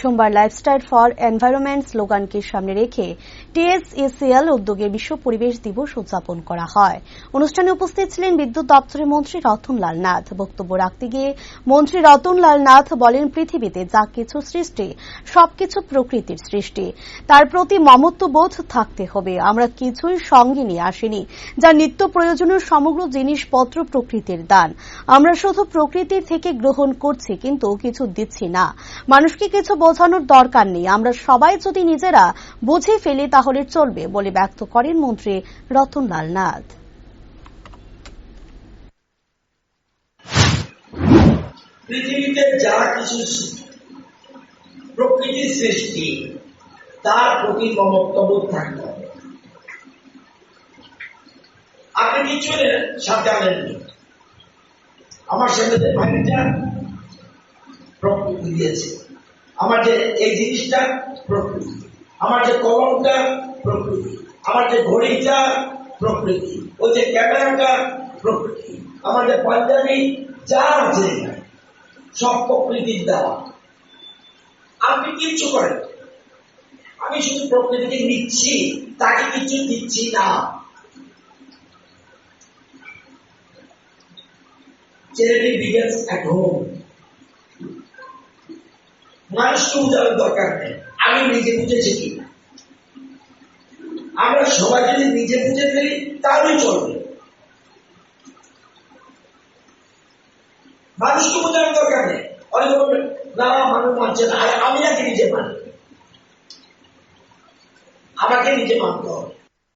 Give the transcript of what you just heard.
সোমবার lifestyle for environment স্লোগানকে সামনে রেখে টিএসইসিএল উদ্যোগে বিশ্ব পরিবেশ দিবস উদযাপন করা হয়। অনুষ্ঠানে উপস্থিত ছিলেন বিদ্যুৎ দপ্তরের মন্ত্রী রতনলাল নাথ। বক্তব্য রাখতে গিয়ে মন্ত্রী রতনলাল নাথ বলেন, পৃথিবীতে যা কিছু সৃষ্টি সবকিছু প্রকৃতির সৃষ্টি, তার প্রতি মমত্ববোধ থাকতে হবে। আমরা কিছুই সঙ্গে নিয়ে আসিনি, যা নিত্য প্রয়োজনীয় সমগ্র জিনিসপত্র প্রকৃতির দান। আমরা শুধু প্রকৃতির থেকে গ্রহণ করছি, কিন্তু কিছু দিচ্ছি না। মানুষকে কিছু বোঝানোর দরকার নেই, আমরা সবাই যদি নিজেরা বুঝে ফেলি তাহলে চলবে বলে ব্যক্ত করেন মন্ত্রী রতনলাল নাথ। পৃথিবীতে যা কিছু প্রকৃতির সৃষ্টি, তার প্রতি মমত্ববোধ থাকতে হবে। আপনি কিছু সাথে আনেননি, আমার সাথে যে ভাইটা প্রকৃতি দিয়েছে, আমার যে এই জিনিসটা প্রকৃতি, আমার যে কলমটা প্রকৃতি, আমার যে ঘড়িটা প্রকৃতি, ওই যে ক্যামেরাটা প্রকৃতি, আমার যে পাঞ্জাবি যা আছে সব প্রকৃতির দেওয়া। আপনি কিচ্ছু করেন, আমি শুধু প্রকৃতিকে নিচ্ছি, তাকে কিছু দিচ্ছি না। Charity begins at home. মানুষকে বোঝানোর দরকার নেই, আমি নিজে বুঝেছি কি। আমরা সবাই যদি নিজে বুঝে ফেলি তাহলেই চলবে। মানুষকে বোঝানোর দরকার নেই। অনেকে বলবেন না মানুষ মানছে না, আমি আগে নিজে মানি, আমাকে নিজে মানতে হবে।